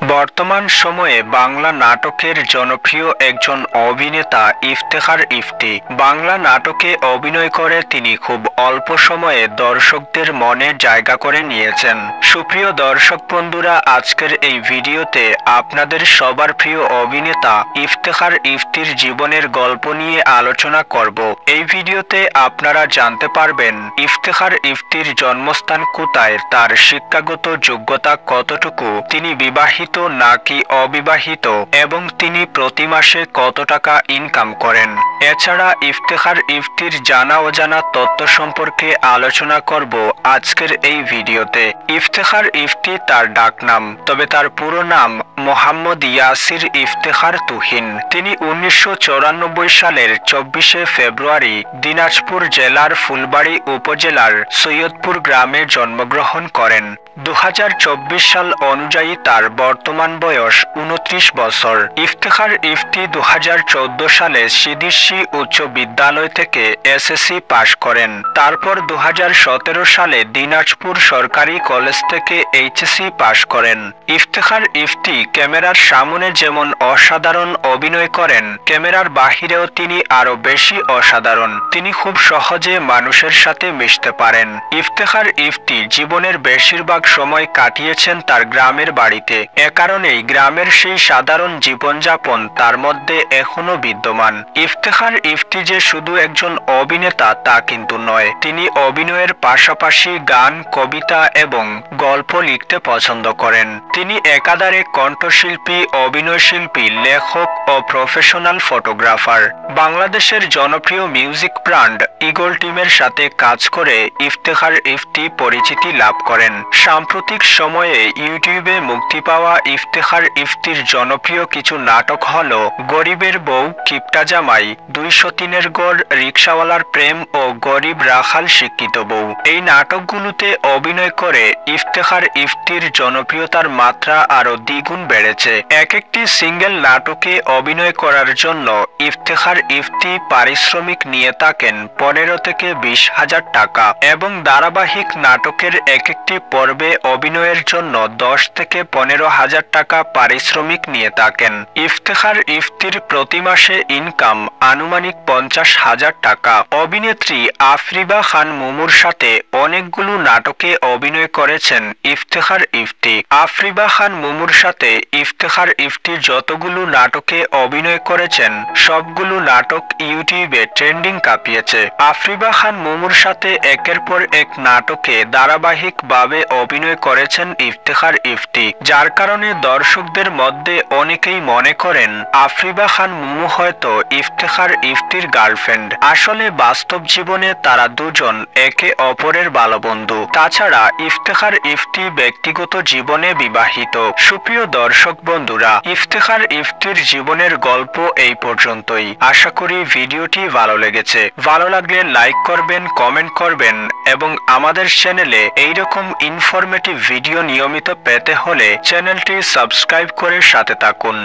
বর্তমান সময়ে বাংলা নাটকের জনপ্রিয় একজন অভিনেতা ইফতেখার ইফতি। বাংলা নাটকে অভিনয় করে তিনি খুব অল্প সময়ে দর্শকদের মনে জায়গা করে নিয়েছেন। সুপ্রিয় দর্শক বন্ধুরা, আজকের এই ভিডিওতে আপনাদের সবার প্রিয় অভিনেতা ইফতেখার ইফতির জীবনের গল্প নিয়ে আলোচনা করব। এই ভিডিওতে আপনারা জানতে পারবেন ইফতেখার ইফতির জন্মস্থান কোথায়, তার শিক্ষাগত যোগ্যতা কতটুকু, তিনি বিবাহিত নাকি অবিবাহিত এবং তিনি প্রতি মাসে কত টাকা ইনকাম করেন। এছাড়া ইফতেখার ইফতির জানা অজানা তথ্য সম্পর্কে আলোচনা করব আজকের এই ভিডিওতে। ইফতেখার ইফতি তার ডাকনাম, তবে তার পুরো নাম মোহাম্মদ ইয়াসির ইফতেখার তুহিন। তিনি 1994 সালের 24শে ফেব্রুয়ারি দিনাজপুর জেলার ফুলবাড়ী উপজেলার সৈয়দপুর গ্রামে জন্মগ্রহণ করেন। 2024 সাল অনুযায়ী তার বর্তমান বয়স 29 বছর। ইফতেখার ইফতি 2014 সালে সিদিসি উচ্চ বিদ্যালয় থেকে এসএসসি পাশ করেন। তারপর 2017 সালে দিনাজপুর সরকারি কলেজ থেকে এইচএসসি পাশ করেন। ইফতেখার ইফতি ক্যামেরার সামনে যেমন অসাধারণ অভিনয় করেন, ক্যামেরার বাহিরেও তিনি আরো বেশি অসাধারণ। তিনি খুব সহজে মানুষের সাথে মিশতে পারেন। ইফতেখার ইফতি জীবনের বেশিরভাগ সময় কাটিয়েছেন তার গ্রামের বাড়িতে। এ কারণেই গ্রামের সেই সাধারণ জীবনযাপন তার মধ্যে এখনো বিদ্যমান। ইফতেখার ইফতি যে শুধু একজন অভিনেতা তা কিন্তু নয়, তিনি অভিনয়ের পাশাপাশি গান, কবিতা এবং গল্প লিখতে পছন্দ করেন। তিনি একাধারে কণ্ঠশিল্পী, অভিনয়শিল্পী, লেখক ও প্রফেশনাল ফটোগ্রাফার। বাংলাদেশের জনপ্রিয় মিউজিক ব্র্যান্ড ঈগল টিমের সাথে কাজ করে ইফতেখার ইফতি পরিচিতি লাভ করেন। সাম্প্রতিক সময়ে ইউটিউবে মুক্তি পাওয়া ইফতেখার ইফতির জনপ্রিয় কিছু নাটক হল গরিবের বউ, কিপটা জামাই, 203-এর গড়, রিকশাওয়ালার প্রেম ও গরিব রাখাল শিক্ষিত বউ। এই নাটকগুলোতে অভিনয় করে ইফতেখার ইফতির জনপ্রিয়তার মাত্রা আরো দ্বিগুণ বেড়েছে। এক একটি সিঙ্গেল নাটকে অভিনয় করার জন্য ইফতেখার ইফতি পারিশ্রমিক নিয়ে থাকেন 15 থেকে 20,000 টাকা এবং ধারাবাহিক নাটকের এক একটি পর্বে অভিনয়ের জন্য 10 থেকে 15,000 টাকা পারিশ্রমিক নিয়ে থাকেন। ইফতেখার ইফতির প্রতি মাসে ইনকাম আনুমানিক 50,000 টাকা। অভিনেত্রী আফরিবা খান মুমুর সাথে অনেকগুলো নাটকে অভিনয় করেছেন ইফতেখার ইফতি। আফরিবা খান মুমুর সাথে ইফতেখার ইফতি যতগুলো নাটকে অভিনয় করেছেন সবগুলো নাটক ইউটিউবে ট্রেন্ডিং কাঁপিয়েছে। আফরিবা খান মুমুর সাথে একের পর এক নাটকে ধারাবাহিকভাবে অভিনয় করেছেন ইফতেখার ইফতি, যার কারণে দর্শকদের মধ্যে অনেকেই মনে করেন আফরিবা খান মুমু হয়তো ইফতেখার ইফতির গার্লফ্রেন্ড। আসলে বাস্তব জীবনে তারা দুজন একে অপরের ভালো বন্ধু। তাছাড়া ইফতেখার ইফতি ব্যক্তিগত জীবনে বিবাহিত। সুপ্রিয় দর্শক বন্ধুরা, ইফতেখার ইফতির জীবনের গল্প এই পর্যন্তই। আশা করি ভিডিওটি ভালো লেগেছে। ভালো লাগলে লাইক করবেন, কমেন্ট করবেন এবং আমাদের চ্যানেলে এইরকম ইনফরমেটিভ ভিডিও নিয়মিত পেতে হলে চ্যানেলটি সাবস্ক্রাইব করে সাথে থাকুন।